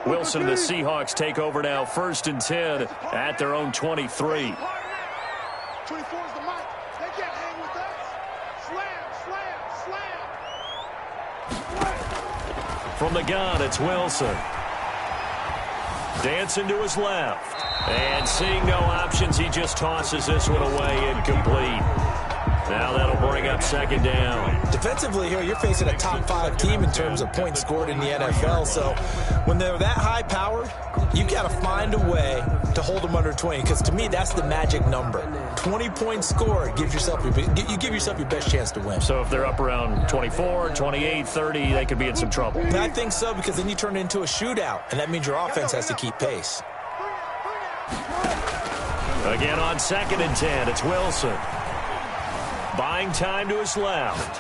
Wilson and the Seahawks take over now, 1st and 10 at their own 23. 24 is the mic. They can't hang with us. Slam. From the gun, it's Wilson. Dancing to his left. And seeing no options, he just tosses this one away, incomplete. Now that'll bring up 2nd down. Defensively here, you're facing a top 5 team in terms of points scored in the NFL. So when they're that high-powered, you got to find a way to hold them under 20. Because to me, that's the magic number. 20 points scored gives yourself you give yourself your best chance to win. So if they're up around 24, 28, 30, they could be in some trouble. I think so, because then you turn it into a shootout, and that means your offense has to keep pace. Again on 2nd and 10, it's Wilson. Buying time to his left.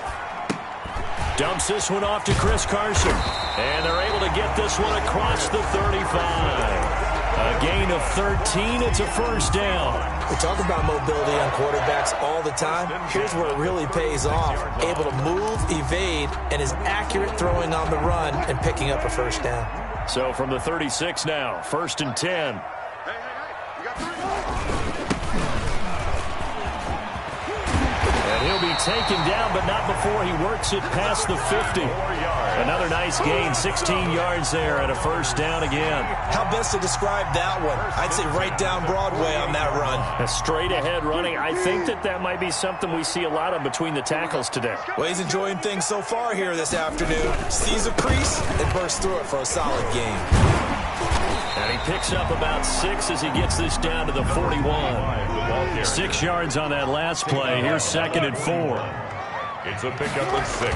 Dumps this one off to Chris Carson. And they're able to get this one across the 35. A gain of 13. It's a 1st down. We talk about mobility on quarterbacks all the time. Here's where it really pays off. Able to move, evade, and is accurate throwing on the run and picking up a 1st down. So from the 36 now, 1st and 10. He'll be taken down, but not before he works it past the 50. Another nice gain, 16 yards there, and a 1st down again. How best to describe that one? I'd say right down Broadway on that run. A straight-ahead running. I think that might be something we see a lot of between the tackles today. Well, he's enjoying things so far here this afternoon. Sees a crease and bursts through it for a solid gain. And he picks up about 6 as he gets this down to the 41. 6 yards on that last play. Here's 2nd and 4. It's a pickup of 6.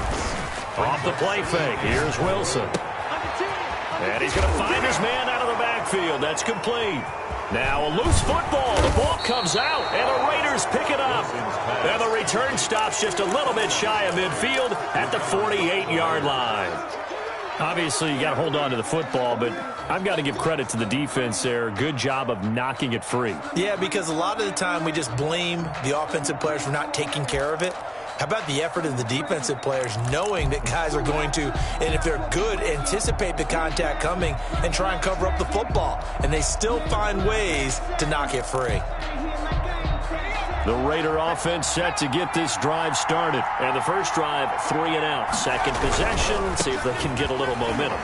Off the play fake. Here's Wilson. And he's going to find his man out of the backfield. That's complete. Now a loose football. The ball comes out, and the Raiders pick it up. And the return stops just a little bit shy of midfield at the 48-yard line. Obviously, you got to hold on to the football, but I've got to give credit to the defense there. Good job of knocking it free. Yeah, because a lot of the time we just blame the offensive players for not taking care of it. How about the effort of the defensive players knowing that guys are going to, and if they're good, anticipate the contact coming and try and cover up the football. And they still find ways to knock it free. The Raider offense set to get this drive started. And the first drive, 3 and out. Second possession, see if they can get a little momentum.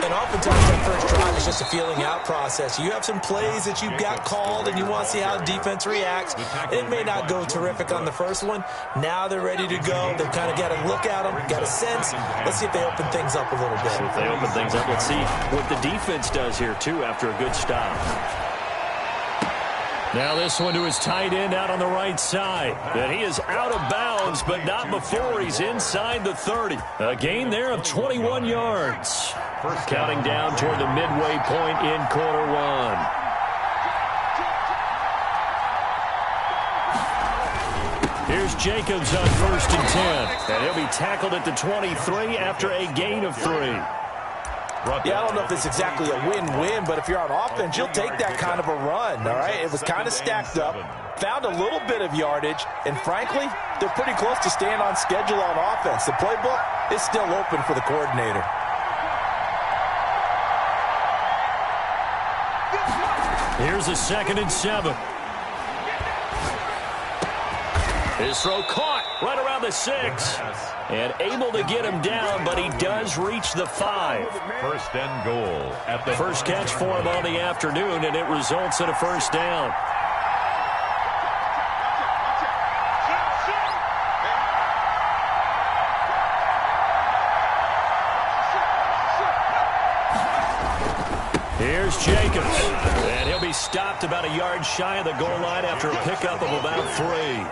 And oftentimes that first drive is just a feeling out process. You have some plays that you've got called and you want to see how the defense reacts. It may not go terrific on the first one. Now they're ready to go. They've kind of got to look at them, got a sense. Let's see if they open things up a little bit. See if they open things up. Let's see what the defense does here, too, after a good stop. Now this one to his tight end out on the right side. And he is out of bounds, but not before he's inside the 30. A gain there of 21 yards. Counting down toward the midway point in quarter 1. Here's Jacobs on 1st and 10. And he'll be tackled at the 23 after a gain of 3. Yeah, I don't know if it's exactly a win-win, but if you're on offense, you'll take that kind of a run, all right? It was kind of stacked up, found a little bit of yardage, and frankly, they're pretty close to staying on schedule on offense. The playbook is still open for the coordinator. Here's a 2nd and 7. His throw caught right around the 6. And able to get him down, but he does reach the 5. 1st and goal. At the first catch for him on the afternoon, and it results in a 1st down. Here's Jacobs. And he'll be stopped about a yard shy of the goal line after a pickup of about 3.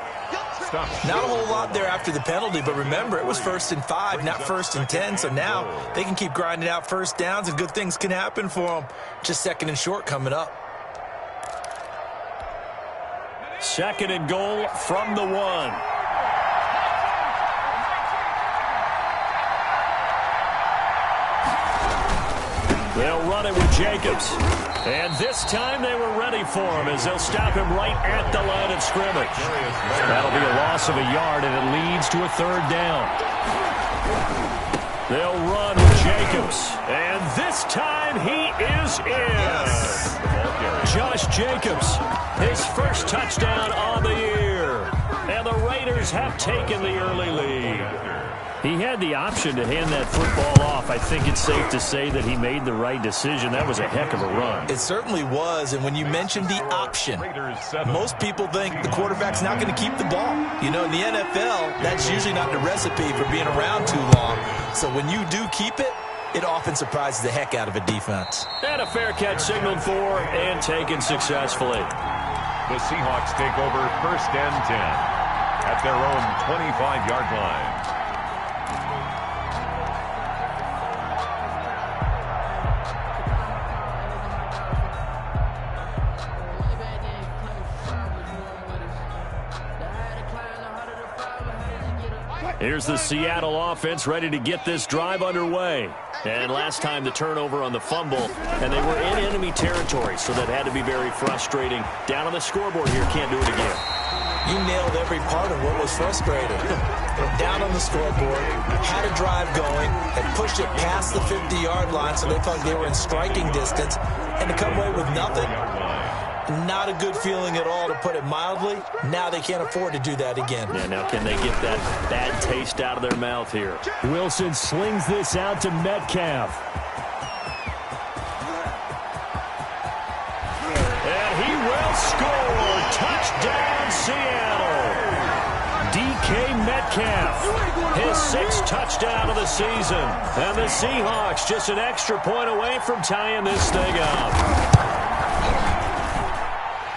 Not a whole lot there after the penalty, but remember, it was 1st and 5, not 1st and 10, so now they can keep grinding out 1st downs and good things can happen for them. Just 2nd and short coming up. 2nd and goal from the 1. They'll run it with Jacobs. And this time they were ready for him as they'll stop him right at the line of scrimmage. That'll be a loss of a yard, and it leads to a 3rd down. They'll run with Jacobs. And this time he is in. Josh Jacobs, his first touchdown on the year. And the Raiders have taken the early lead. He had the option to hand that football off. I think it's safe to say that he made the right decision. That was a heck of a run. It certainly was, and when you mentioned the option, most people think the quarterback's not going to keep the ball. You know, in the NFL, that's usually not the recipe for being around too long. So when you do keep it, it often surprises the heck out of a defense. And a fair catch signaled for and taken successfully. The Seahawks take over 1st and 10 at their own 25-yard line. Here's the Seattle offense ready to get this drive underway. And last time the turnover on the fumble, and they were in enemy territory, so that had to be very frustrating. Down on the scoreboard here, can't do it again. You nailed every part of what was frustrating. Down on the scoreboard, had a drive going, and pushed it past the 50-yard line so they felt like they were in striking distance, and to come away with nothing, not a good feeling at all, to put it mildly. Now they can't afford to do that again. Yeah, now can they get that bad taste out of their mouth here? Wilson slings this out to Metcalf. And he will score. Touchdown, Seattle. DK Metcalf, his 6th touchdown of the season. And the Seahawks just an extra point away from tying this thing up.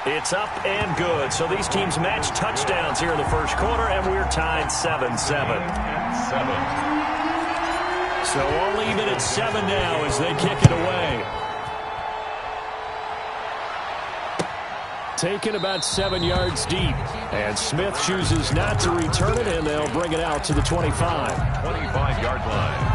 It's up and good. So these teams match touchdowns here in the first quarter, and we're tied 7-7. So all even at 7 now as they kick it away. Taken about 7 yards deep. And Smith chooses not to return it, and they'll bring it out to the 25. 25-yard line.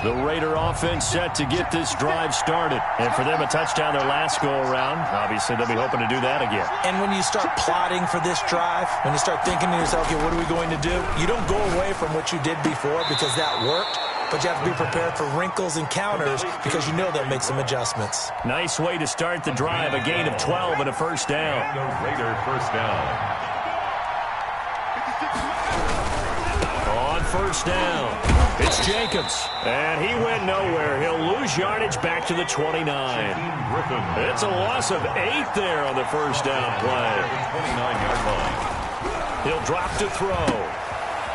The Raider offense set to get this drive started. And for them, a touchdown their last go-around. Obviously, they'll be hoping to do that again. And when you start plotting for this drive, when you start thinking to yourself, okay, what are we going to do? You don't go away from what you did before because that worked, but you have to be prepared for wrinkles and counters because you know they'll make some adjustments. Nice way to start the drive. A gain of 12 and a first down. The Raider first down. On first down, it's Jacobs. And he went nowhere. He'll lose yardage back to the 29. It's a loss of 8 there on the first down play. 29-yard line. He'll drop to throw.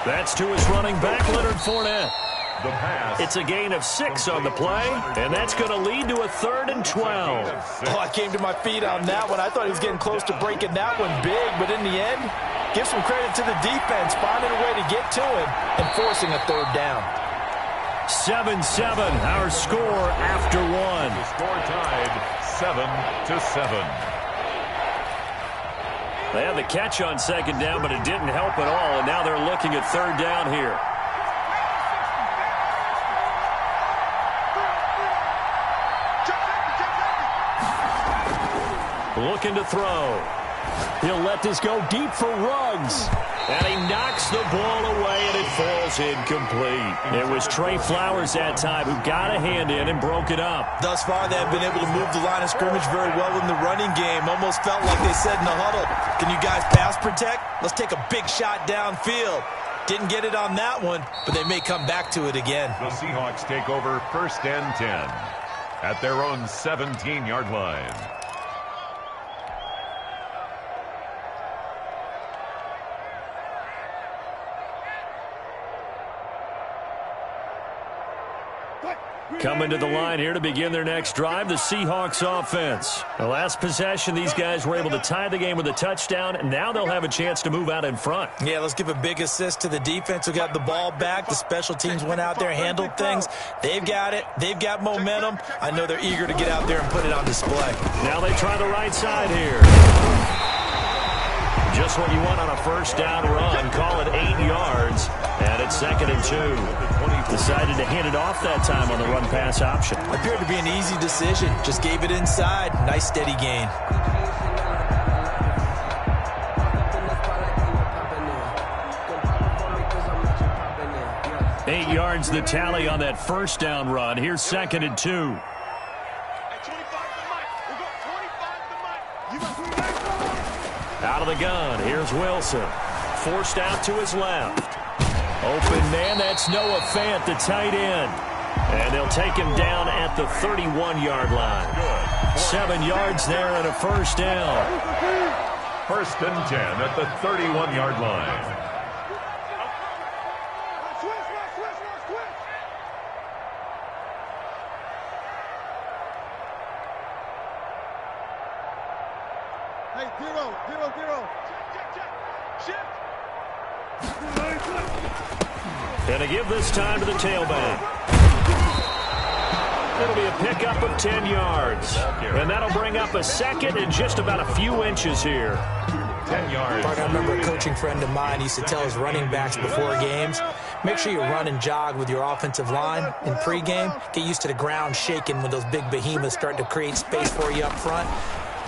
That's to his running back, Leonard Fournette. The pass. It's a gain of 6 on the play, and that's going to lead to a 3rd and 12. Oh, I came to my feet on that one. I thought he was getting close to breaking that one big, but in the end, give some credit to the defense, finding a way to get to him and forcing a 3rd down. 7-7, our score after 1. The score tied 7-7. They had the catch on 2nd down, but it didn't help at all, and now they're looking at 3rd down here. Looking to throw. He'll let this go deep for Ruggs. And he knocks the ball away, and it falls incomplete. It was Trey Flowers that time who got a hand in and broke it up. Thus far, they have been able to move the line of scrimmage very well in the running game. Almost felt like they said in the huddle, can you guys pass protect? Let's take a big shot downfield. Didn't get it on that one, but they may come back to it again. The Seahawks take over 1st and 10 at their own 17-yard line. Coming to the line here to begin their next drive, the Seahawks offense. The last possession, these guys were able to tie the game with a touchdown, and now they'll have a chance to move out in front. Yeah, let's give a big assist to the defense who got the ball back. The special teams went out there, handled things. They've got it. They've got momentum. I know they're eager to get out there and put it on display. Now they try the right side here. Just what you want on a first down run. Call it 8 yards. And it's 2nd and 2. Decided to hand it off that time on the run-pass option. Appeared to be an easy decision. Just gave it inside. Nice steady gain. 8 yards the tally on that first down run. Here's 2nd and 2. Out of the gun, here's Wilson. Forced out to his left. Open man, that's Noah Fant, the tight end. And they'll take him down at the 31-yard line. 7 yards there and a first down. 1st and 10 at the 31-yard line. Hey, zero. Shift. And to give this time to the tailback. It'll be a pickup of 10 yards. And that'll bring up a 2nd and just about a few inches here. 10 yards. I remember a coaching friend of mine used to tell his running backs before games, make sure you run and jog with your offensive line in pregame. Get used to the ground shaking when those big behemoths start to create space for you up front.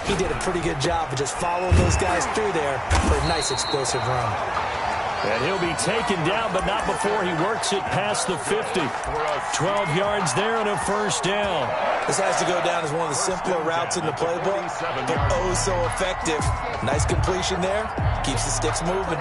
He did a pretty good job of just following those guys through there for a nice explosive run. And he'll be taken down, but not before he works it past the 50. 12 yards there and a first down. This has to go down as one of the simpler routes in the playbook, but oh so effective. Nice completion there. Keeps the sticks moving.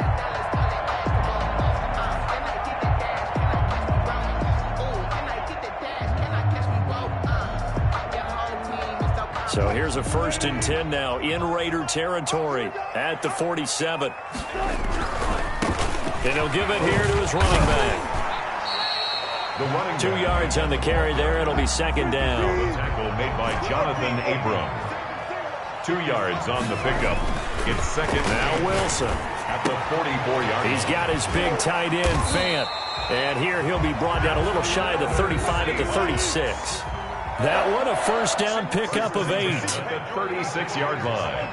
So here's a 1st and 10 now in Raider territory at the 47. And he'll give it here to his running back. 2 yards on the carry there. It'll be 2nd down. The tackle made by Jonathan Abram. 2 yards on the pickup. It's 2nd. Now Wilson At the 44-yard line. He's got his big tight end, Fant. And here he'll be brought down a little shy of the 35 at the 36. That one a first down pickup of 8. At the 36-yard line.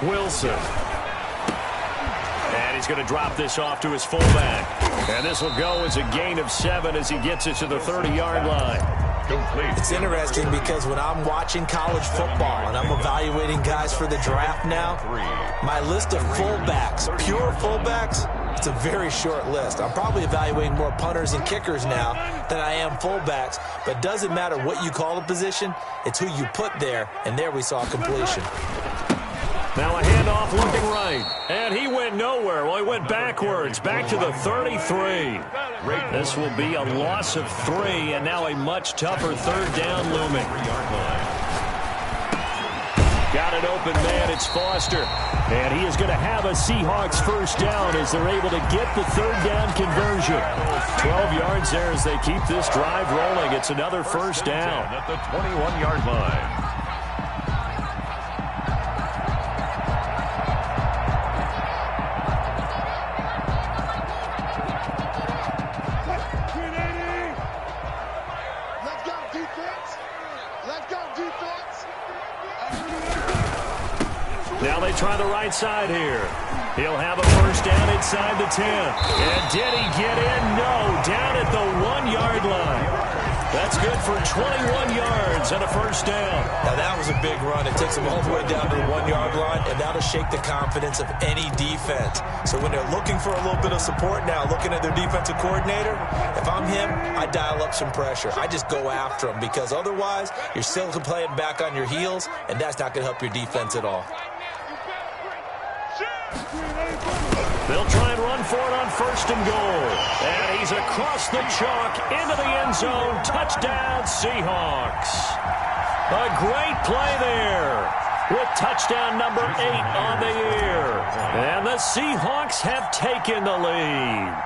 Wilson. And he's going to drop this off to his fullback. And this will go as a gain of 7 as he gets it to the 30-yard line. Complete. It's interesting because when I'm watching college football and I'm evaluating guys for the draft now, my list of fullbacks, pure fullbacks, it's a very short list. I'm probably evaluating more punters and kickers now than I am fullbacks, but it doesn't matter what you call a position, it's who you put there, and there we saw completion. Now a handoff looking right. And he went nowhere. Well, he went backwards, back to the 33. This will be a loss of 3, and now a much tougher 3rd down looming. Got it open, man. It's Foster. And he is going to have a Seahawks first down as they're able to get the 3rd down conversion. 12 yards there as they keep this drive rolling. It's another first down. At the 21-yard line. Now they try the right side here. He'll have a first down inside the 10. And did he get in? No. Down at the 1-yard line. That's good for 21 yards and a first down. Now that was a big run. It takes them all the way down to the 1-yard line, and that'll shake the confidence of any defense. So when they're looking for a little bit of support now, looking at their defensive coordinator, if I'm him, I dial up some pressure. I just go after them because otherwise you're still playing back on your heels, and that's not going to help your defense at all. They'll try and run for it on 1st and goal. And he's across the chalk into the end zone. Touchdown, Seahawks. A great play there with touchdown number 8 on the year. And the Seahawks have taken the lead.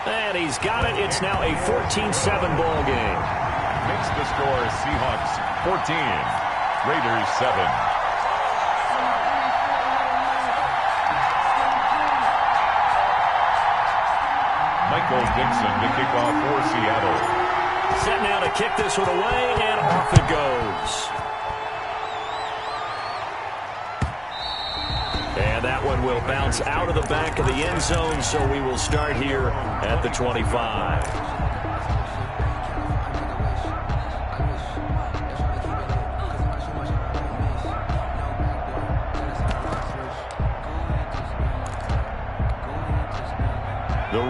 And he's got it. It's now a 14-7 ball game. Makes the score Seahawks 14, Raiders 7. Michael Dixon to kick off for Seattle. Set now to kick this one away, and off it goes. And that one will bounce out of the back of the end zone, so we will start here at the 25.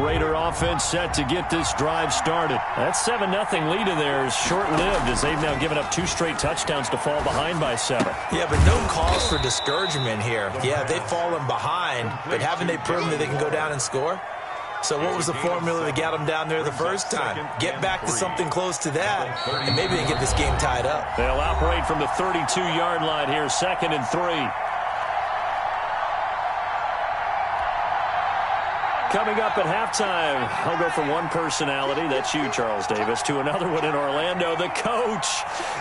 Raider offense set to get this drive started. That 7-0 lead of theirs short-lived as they've now given up 2 straight touchdowns to fall behind by 7. Yeah, but no cause for discouragement here. Yeah, they've fallen behind, but haven't they proven that they can go down and score? So what was the formula that got them down there the first time? Get back to something close to that, and maybe they get this game tied up. They'll operate from the 32-yard line here, 2nd and 3. Coming up at halftime, I'll go from one personality, that's you, Charles Davis, to another one in Orlando, the coach.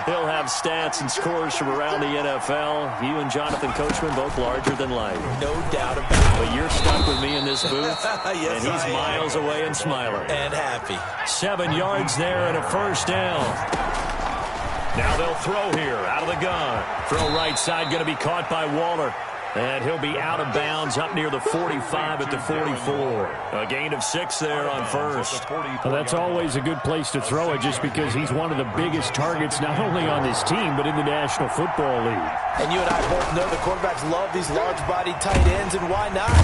He'll have stats and scores from around the NFL. You and Jonathan Coachman, both larger than life. No doubt about it. But you're stuck with me in this booth, yes, and he's miles away and smiling. And happy. 7 yards there and a first down. Now they'll throw here, out of the gun. Throw right side, going to be caught by Waller. And he'll be out of bounds up near the 45 at the 44. A gain of 6 there on first. Well, that's always a good place to throw it just because he's one of the biggest targets not only on this team but in the National Football League. And you and I both know the quarterbacks love these large-bodied tight ends, and why not?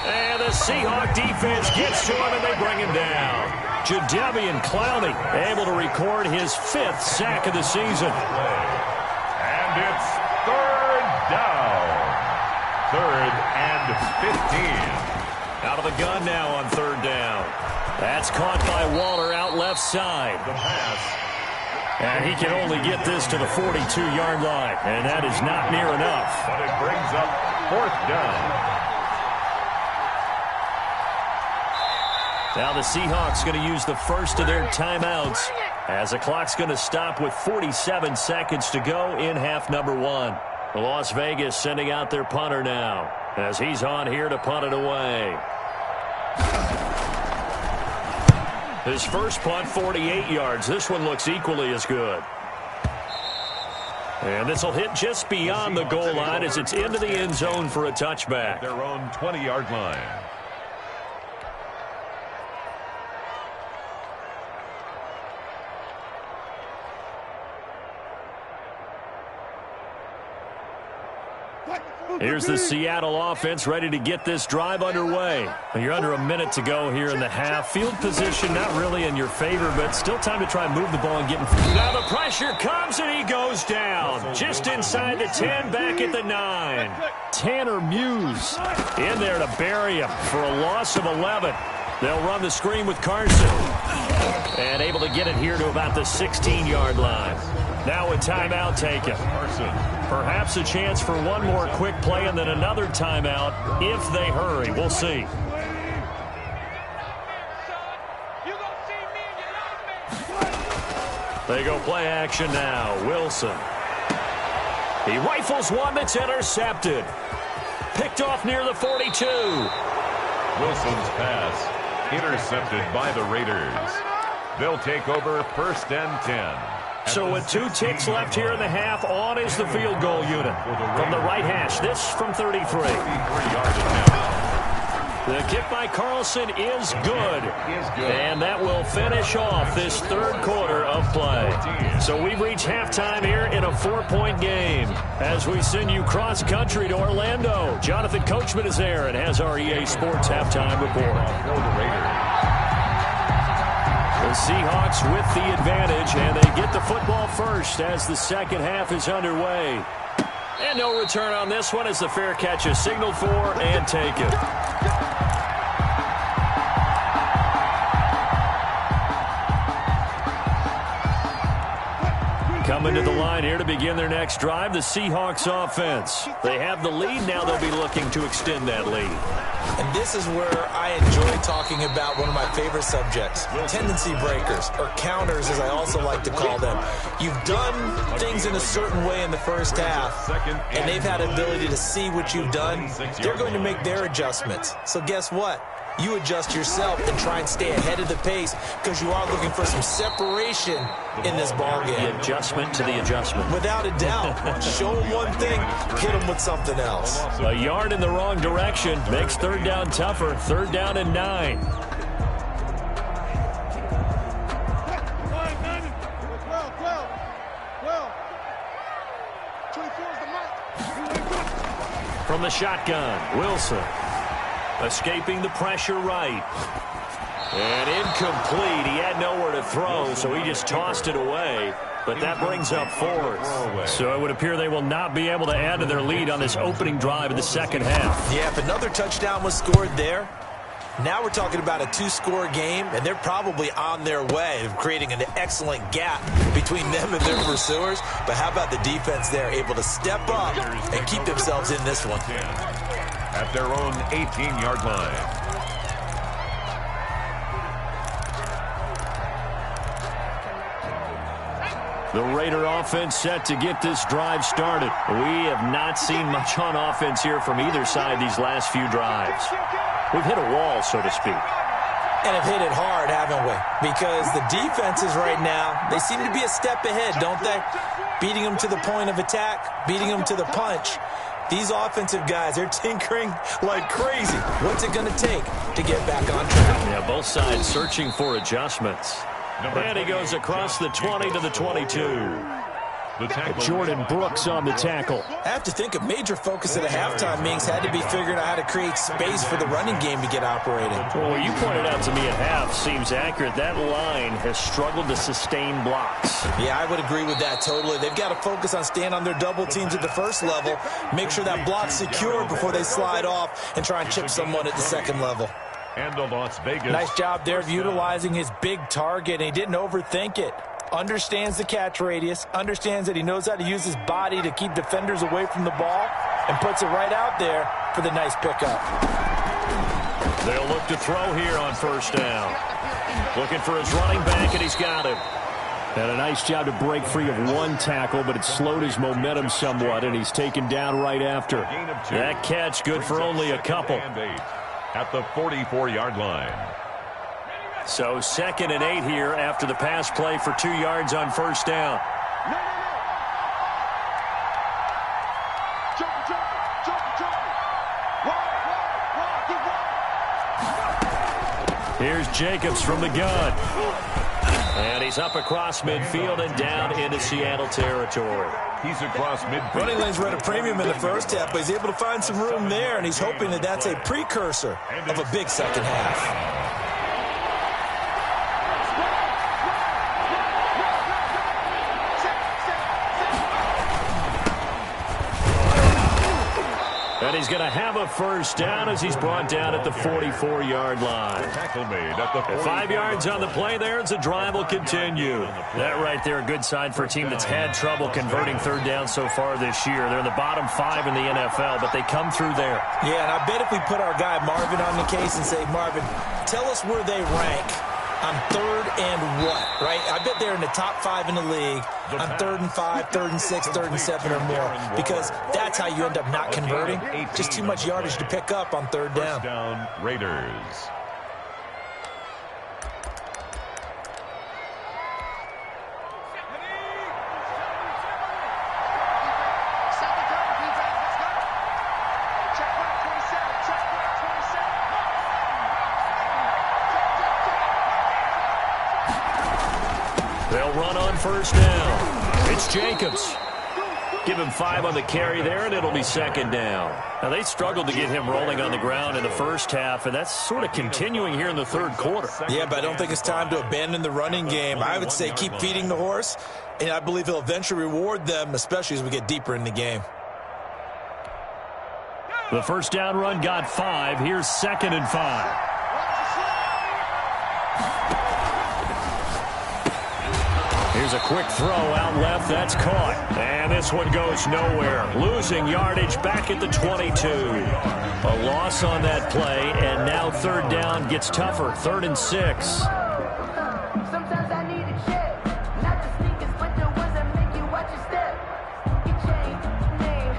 And the Seahawks defense gets to him and they bring him down. Jadeveon Clowney able to record his 5th sack of the season. And it's 3rd down. 3rd and 15. Out of the gun now on 3rd down. That's caught by Waller out left side. The pass. And he can only get this to the 42-yard line. And that is not near enough. But it brings up 4th down. Now the Seahawks going to use the first of their timeouts as the clock's going to stop with 47 seconds to go in half number 1. Las Vegas sending out their punter now as he's on here to punt it away. His first punt, 48 yards. This one looks equally as good. And this will hit just beyond the goal line as it's into the end zone for a touchback. Their own 20-yard line. Here's the Seattle offense ready to get this drive underway. You're under a minute to go here in the half. Field position not really in your favor, but still time to try and move the ball and get in front. Now the pressure comes and he goes down. Just inside the 10, back at the 9. Tanner Muse in there to bury him for a loss of 11. They'll run the screen with Carson. And able to get it here to about the 16-yard line. Now a timeout taken. Perhaps a chance for one more quick play and then another timeout if they hurry. We'll see. They go play action now. Wilson. He rifles one that's intercepted. Picked off near the 42. Wilson's pass intercepted by the Raiders. They'll take over 1st and 10. So with 2 ticks left here in the half, on is the field goal unit. From the right hash, this from 33. The kick by Carlson is good. And that will finish off this 3rd quarter of play. So we've reached halftime here in a 4-point game. As we send you cross-country to Orlando, Jonathan Coachman is there and has our EA Sports halftime report. The Seahawks with the advantage, and they get the football first as the second half is underway. And no return on this one as the fair catch is signaled for and taken. Coming to the line here to begin their next drive, the Seahawks offense. They have the lead. Now they'll be looking to extend that lead. And this is where I enjoy talking about one of my favorite subjects, tendency breakers, or counters as I also like to call them. You've done things in a certain way in the first half, and they've had ability to see what you've done. They're going to make their adjustments. So guess what? You adjust yourself and try and stay ahead of the pace because you are looking for some separation in this ballgame. The adjustment to the adjustment. Without a doubt. Show them one thing, hit them with something else. A yard in the wrong direction makes 3rd down tougher. 3rd down and 9. From the shotgun, Wilson. Escaping the pressure right. And incomplete. He had nowhere to throw, so he just tossed it away. But that brings up fourth. So it would appear they will not be able to add to their lead on this opening drive of the second half. Yeah, if another touchdown was scored there, now we're talking about a two-score game, and they're probably on their way of creating an excellent gap between them and their pursuers. But how about the defense there, able to step up and keep themselves in this one? At their own 18-yard line. The Raider offense set to get this drive started. We have not seen much on offense here from either side these last few drives. We've hit a wall, so to speak. And have hit it hard, haven't we? Because the defenses right now, they seem to be a step ahead, don't they? Beating them to the point of attack, beating them to the punch. These offensive guys, they're tinkering like crazy. What's it going to take to get back on track? Yeah, both sides searching for adjustments. And he goes across the 20 to the 22. Jordan Brooks on the tackle. I have to think a major focus of the halftime meetings had to be figuring out how to create space for the running game to get operating. Well, what you pointed out to me at half seems accurate. That line has struggled to sustain blocks. Yeah, I would agree with that totally. They've got to focus on staying on their double teams at the first level, make sure that block's secure before they slide off and try and chip someone at the second level. And the Las Vegas. Nice job there of utilizing his big target, and he didn't overthink it. Understands the catch radius, understands that he knows how to use his body to keep defenders away from the ball, and puts it right out there for the nice pickup. They'll look to throw here on first down. Looking for his running back, and he's got him. And a nice job to break free of one tackle, but it slowed his momentum somewhat, and he's taken down right after. That catch good for only a couple. At the 44-yard line. So 2nd and 8 here after the pass play for 2 yards on first down. Here's Jacobs from the gun. And he's up across midfield and down into Seattle territory. He's across midfield. Running lanes were at a premium in the first half, but he's able to find some room there, and he's hoping that that's a precursor of a big second half. And he's going to have a first down as he's brought down at the 44-yard line. Tackle made at the 5 yards on the play there as the drive will continue. That right there, a good sign for a team that's had trouble converting third down so far this year. They're in the bottom 5 in the NFL, but they come through there. Yeah, and I bet if we put our guy Marvin on the case and say, Marvin, tell us where they rank on third and what, right? I bet they're in the top 5 in the league on 3rd and 5, 3rd and 6, 3rd and 7 or more, because that's how you end up not converting. Just too much yardage to pick up on third down. First down, Raiders. They'll run on first down. It's Jacobs. Give him 5 on the carry there, and it'll be 2nd down. Now, they struggled to get him rolling on the ground in the first half, and that's sort of continuing here in the third quarter. Yeah, but I don't think it's time to abandon the running game. I would say keep feeding the horse, and I believe he'll eventually reward them, especially as we get deeper in the game. The first down run got 5. Here's 2nd and 5. Here's a quick throw out left. That's caught. And this one goes nowhere. Losing yardage back at the 22. A loss on that play, and now third down gets tougher. 3rd and 6. Sometimes I need a check. Not the sneakers, but the ones that make you watch your step. Your chain, name.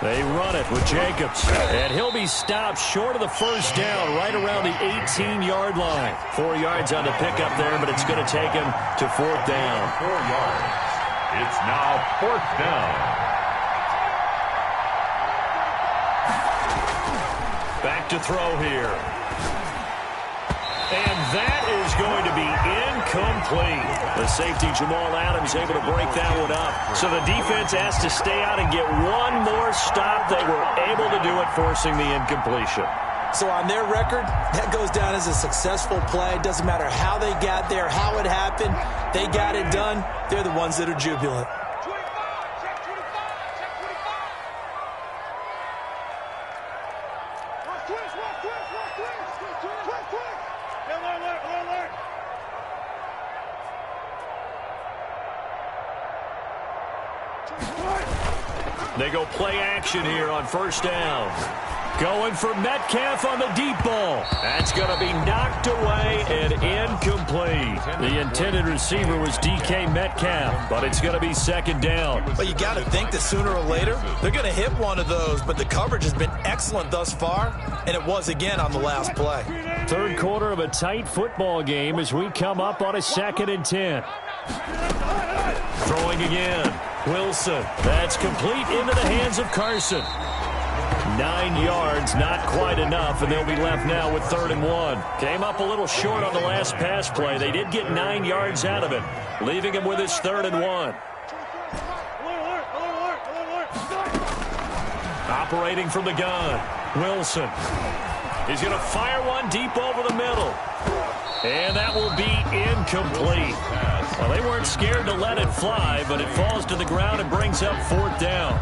They run it with Jacobs, and he'll be stopped short of the first down right around the 18-yard line. 4 yards on the pickup there, but it's going to take him to 4th down. 4 yards. It's now 4th down. Back to throw here. is going to be incomplete. The safety, Jamal Adams, able to break that one up. So the defense has to stay out and get one more stop. They were able to do it, forcing the incompletion. So on their record, that goes down as a successful play. Doesn't matter how they got there, how it happened. They got it done. They're the ones that are jubilant. They go play action here on first down. Going for Metcalf on the deep ball. That's going to be knocked away and incomplete. The intended receiver was DK Metcalf, but it's going to be second down. But you got to think that sooner or later, they're going to hit one of those, but the coverage has been excellent thus far, and it was again on the last play. Third quarter of a tight football game as we come up on a 2nd and 10. Throwing again. Wilson. That's complete into the hands of Carson. 9 yards, not quite enough, and they'll be left now with 3rd and 1. Came up a little short on the last pass play. They did get 9 yards out of it, leaving him with his 3rd and 1. Operating from the gun, Wilson. He's going to fire one deep over the middle. And that will be incomplete. Well, they weren't scared to let it fly, but it falls to the ground and brings up 4th down.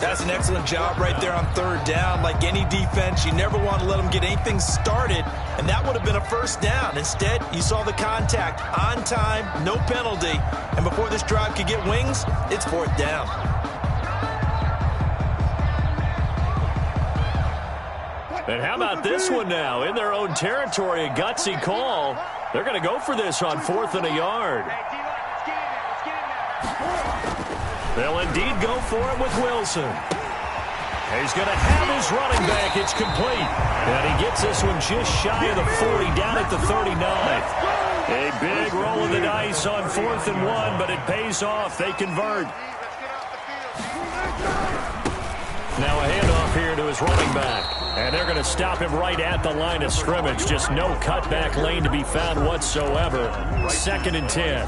That's an excellent job right there on 3rd down. Like any defense, you never want to let them get anything started, and that would have been a 1st down. Instead, you saw the contact on time, no penalty, and before this drive could get wings, it's 4th down. And how about this one now? In their own territory, a gutsy call. They're going to go for this on 4th and a yard. They'll indeed go for it with Wilson. He's going to have his running back. It's complete. And he gets this one just shy of the 40, down at the 39. A big roll of the dice on 4th and 1, but it pays off. They convert. Now a handoff here to his running back. And they're going to stop him right at the line of scrimmage. Just no cutback lane to be found whatsoever. 2nd and 10.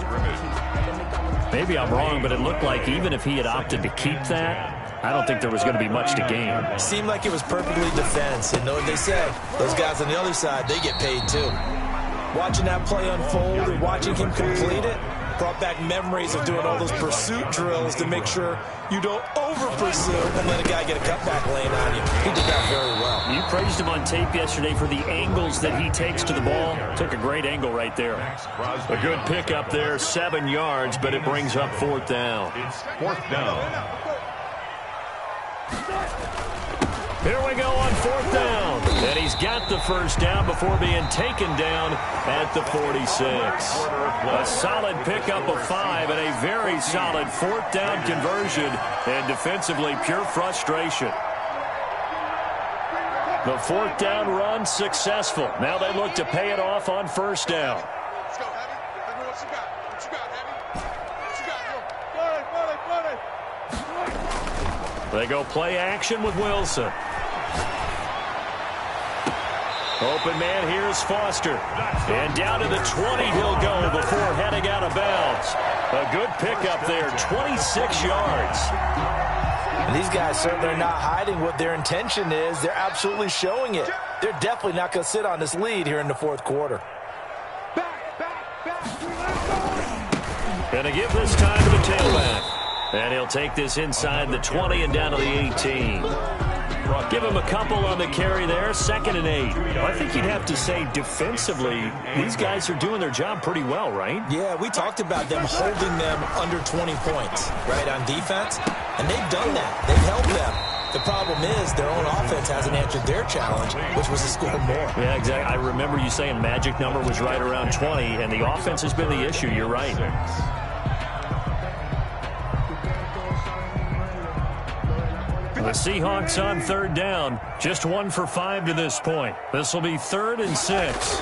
Maybe I'm wrong, but it looked like even if he had opted to keep that, I don't think there was going to be much to gain. Seemed like it was perfectly defense. And know what they say? Those guys on the other side, they get paid too. Watching that play unfold and watching him complete it brought back memories of doing all those pursuit drills to make sure you don't over-pursue and let a guy get a cutback lane on you. He did that very well. You praised him on tape yesterday for the angles that he takes to the ball. Took a great angle right there. A good pickup there, 7 yards, but it brings up 4th down. It's 4th down. Here we go on 4th down. And he's got the 1st down before being taken down at the 46. A solid pickup of 5 and a very solid 4th down conversion. And defensively, pure frustration. The 4th down run successful. Now they look to pay it off on 1st down. Let's go, Heavy. Heavy, what you got? What you got, Heavy? What you got? They go play action with Wilson. Open man, here's Foster. And down to the 20 he'll go before heading out of bounds. A good pickup there, 26 yards. And these guys certainly are not hiding what their intention is. They're absolutely showing it. They're definitely not going to sit on this lead here in the 4th quarter. Going to give this time to the tailback. And he'll take this inside the 20 and down to the 18. Give him a couple on the carry there, 2nd and 8. I think you'd have to say defensively, these guys are doing their job pretty well, right? Yeah, we talked about them holding them under 20 points, right, on defense. And they've done that. They've held them. The problem is their own offense hasn't answered their challenge, which was to score more. Yeah, exactly. I remember you saying magic number was right around 20, and the offense has been the issue. You're right. The Seahawks on 3rd down. Just 1 for 5 to this point. This will be 3rd and 6.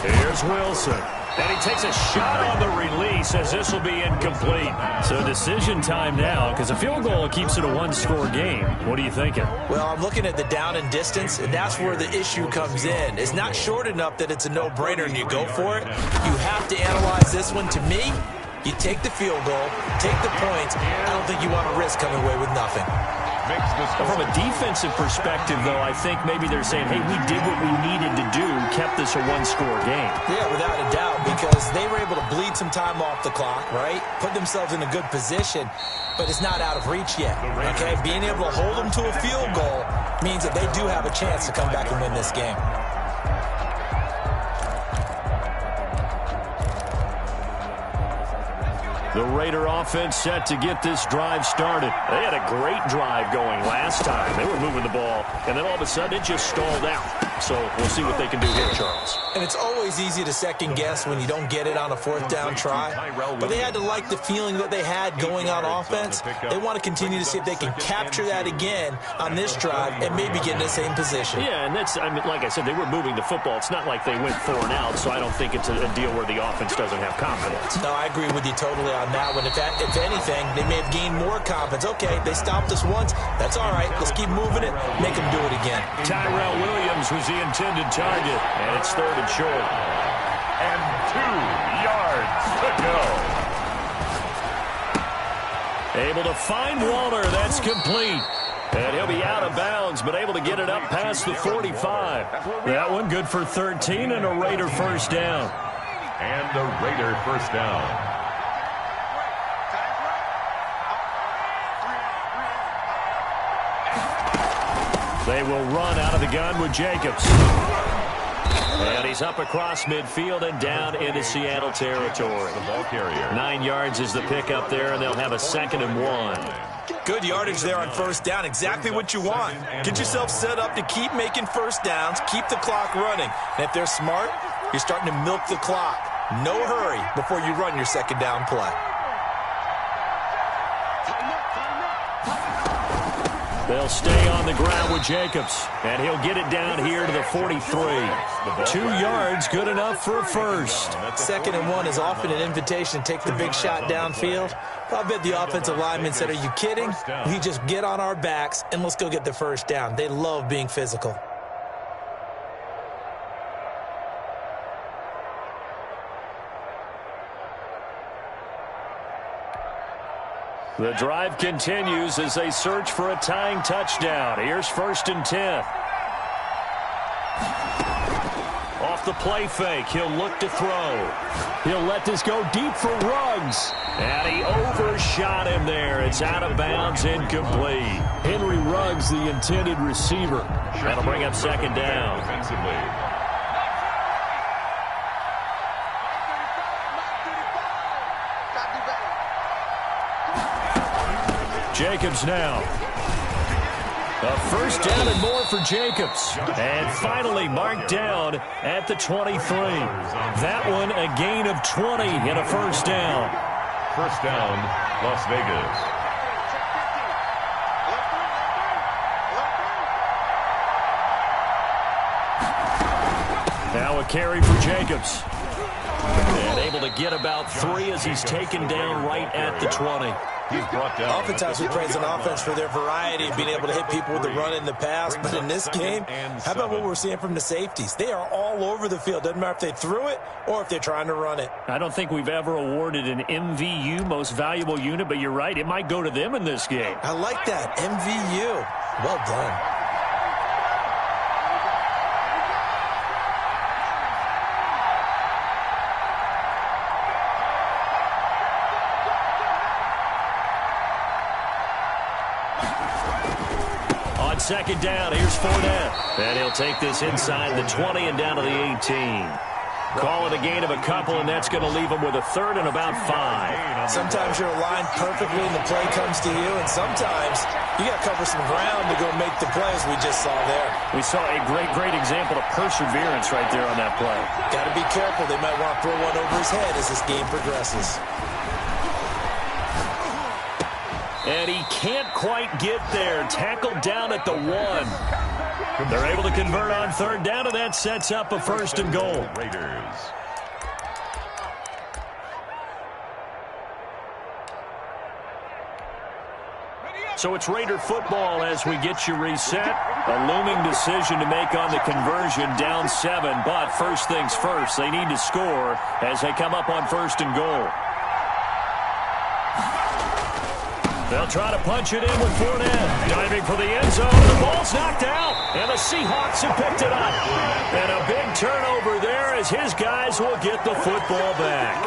Here's Wilson. And he takes a shot on the release as this will be incomplete. So decision time now, because a field goal keeps it a one-score game. What are you thinking? Well, I'm looking at the down and distance, and that's where the issue comes in. It's not short enough that it's a no-brainer and you go for it. You have to analyze this one. To me, you take the field goal, take the points. I don't think you want to risk coming away with nothing. From a defensive perspective, though, I think maybe they're saying, hey, we did what we needed to do, kept this a one-score game. Yeah, without a doubt, because they were able to bleed some time off the clock, right? Put themselves in a good position, but it's not out of reach yet, okay? Being able to hold them to a field goal means that they do have a chance to come back and win this game. The Raider offense set to get this drive started. They had a great drive going last time. They were moving the ball, and then all of a sudden it just stalled out. So we'll see what they can do here, Charles. And it's always easy to second-guess when you don't get it on a fourth-down try. But they had to like the feeling that they had going on offense. They want to continue to see if they can capture that again on this drive and maybe get in the same position. Yeah, and that's, I mean, like I said, they were moving the football. It's not like they went 4 and out, so I don't think it's a deal where the offense doesn't have confidence. No, I agree with you totally on that one. If anything, they may have gained more confidence. Okay, they stopped us once. That's all right. Let's keep moving it. Make them do it again. Tyrell Williams was the intended target, and it's 3rd and short. And 2 yards to go. Able to find Waller. That's complete. And he'll be out of bounds, but able to get it up past the 45. That one good for 13 and a Raider first down. And the Raider first down. They will run out of the gun with Jacobs. And he's up across midfield and down into Seattle territory. The ball carrier. 9 yards is the pickup there, and they'll have a 2nd and 1. Good yardage there on first down. Exactly what you want. Get yourself set up to keep making first downs, keep the clock running. And if they're smart, you're starting to milk the clock. No hurry before you run your 2nd down play. They'll stay on the ground with Jacobs, and he'll get it down here to the 43. 2 yards, good enough for a first. 2nd and 1 is often an invitation to take the big shot downfield. I bet the offensive lineman said, are you kidding? We just get on our backs, and let's go get the first down. They love being physical. The drive continues as they search for a tying touchdown. Here's 1st and 10. Off the play fake, he'll look to throw. He'll let this go deep for Ruggs. And he overshot him there. It's out of bounds, incomplete. Henry Ruggs, the intended receiver. That'll bring up 2nd down. Defensively. Jacobs now. A first down and more for Jacobs. And finally marked down at the 23. That one a gain of 20 and a first down. First down, Las Vegas. Now a carry for Jacobs. And able to get about 3 as he's taken down right at the 20. He's brought down. Oftentimes we praise an offense for their variety of being able to hit people with the run in the pass. But in this game, how about what we're seeing from the safeties? They are all over the field. Doesn't matter if they threw it or if they're trying to run it. I don't think we've ever awarded an MVU, most valuable unit, but you're right. It might go to them in this game. I like that. MVU. Well done. Second down, here's Fournette. And he'll take this inside the 20 and down to the 18. Call it a gain of a couple, and that's going to leave him with a 3rd and about 5. Sometimes you're aligned perfectly and the play comes to you, and sometimes you got to cover some ground to go make the play, as we just saw there. We saw a great example of perseverance right there on that play. Got to be careful. They might want to throw one over his head as this game progresses. And he can't quite get there. Tackled down at the 1. They're able to convert on 3rd down, and that sets up a 1st and goal. Raiders. So it's Raider football as we get you reset. A looming decision to make on the conversion, down 7. But first things first, they need to score as they come up on 1st and goal. They'll try to punch it in with Fournette. Diving for the end zone. The ball's knocked out. And the Seahawks have picked it up. And a big turnover there as his guys will get the football back.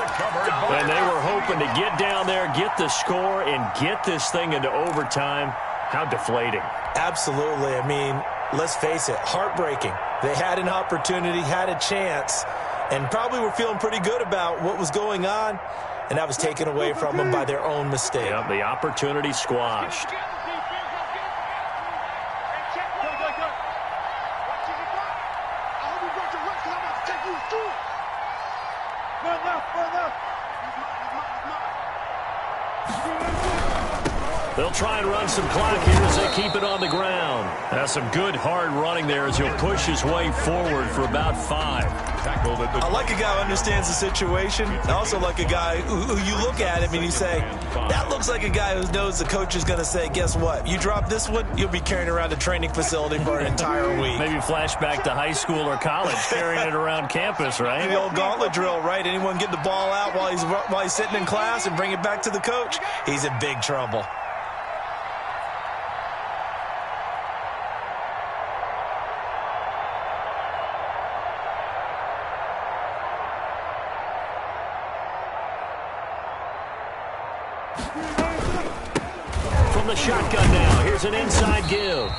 And they were hoping to get down there, get the score, and get this thing into overtime. How deflating. Absolutely. I mean, let's face it, heartbreaking. They had an opportunity, had a chance, and probably were feeling pretty good about what was going on. And that was taken away from them by their own mistake. Yep, the opportunity squashed. They'll try and run some clock here as they keep it on the ground. That's some good hard running there as he'll push his way forward for about 5. I like a guy who understands the situation. I also like a guy who you look at him and you say, that looks like a guy who knows the coach is going to say, guess what? You drop this one, you'll be carrying around a training facility for an entire week. Maybe flashback to high school or college, carrying it around campus, right? The old gauntlet drill, right? Anyone get the ball out while he's sitting in class and bring it back to the coach? He's in big trouble. From the shotgun now, here's an inside give.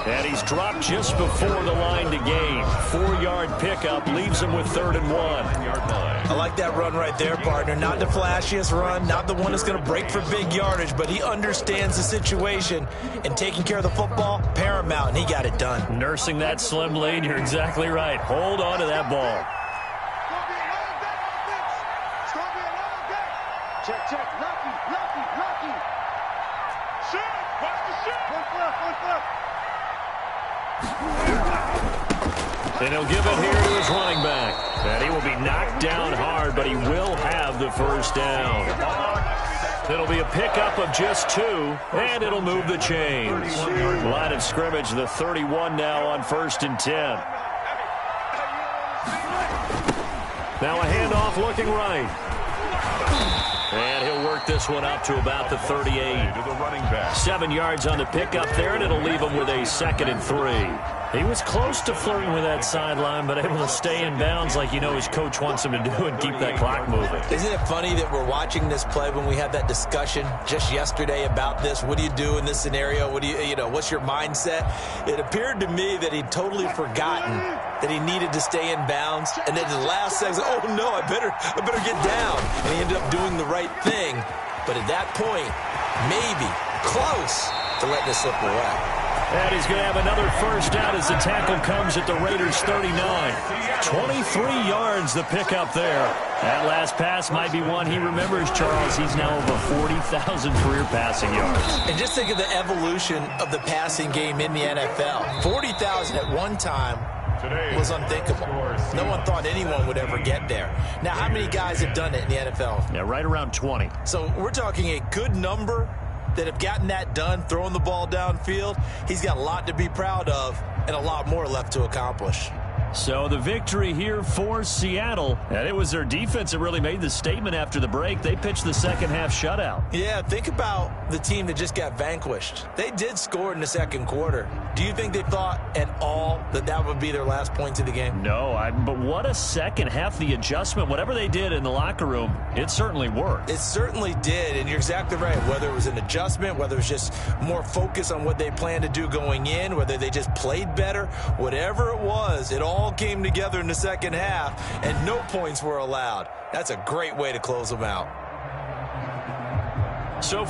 And he's dropped just before the line to gain. 4-yard pickup leaves him with 3rd and 1. I like that run right there, partner. Not the flashiest run, not the one that's going to break for big yardage, but he understands the situation, and taking care of the football, paramount, and he got it done. Nursing that slim lead, you're exactly right. Hold on to that ball. Check, check, lucky. Shit, watch the shit. One flip. And he'll give it here to his running back. And he will be knocked down hard, but he will have the first down. It'll be a pickup of just 2, and it'll move the chains. Line of scrimmage, the 31 now on 1st and 10. Now a handoff looking right. And he'll work this one up to about the 38. 7 yards on the pickup there, and it'll leave him with a 2nd and 3. He was close to flirting with that sideline, but able to stay in bounds like you know his coach wants him to do and keep that clock moving. Isn't it funny that we're watching this play when we had that discussion just yesterday about this? What do you do in this scenario? What do what's your mindset? It appeared to me that he'd totally forgotten that he needed to stay in bounds, and then the last second, oh no, I better get down. And he ended up doing the right thing, but at that point, maybe close to letting it slip away. And he's going to have another first down as the tackle comes at the Raiders' 39. 23 yards the pickup there. That last pass might be one he remembers, Charles. He's now over 40,000 career passing yards. And just think of the evolution of the passing game in the NFL. 40,000 at one time was unthinkable. No one thought anyone would ever get there. Now, how many guys have done it in the NFL? Yeah, right around 20. So we're talking a good number that have gotten that done, throwing the ball downfield. He's got a lot to be proud of and a lot more left to accomplish. So the victory here for Seattle, and it was their defense that really made the statement after the break. They pitched the second half shutout. Yeah, think about the team that just got vanquished. They did score in the second quarter. Do you think they thought at all that would be their last points of the game? No, but what a second half. The adjustment, whatever they did in the locker room, it certainly worked. It certainly did, and you're exactly right. Whether it was an adjustment, whether it was just more focus on what they planned to do going in, whether they just played better, whatever it was, it all came together in the second half, and no points were allowed. That's a great way to close them out. So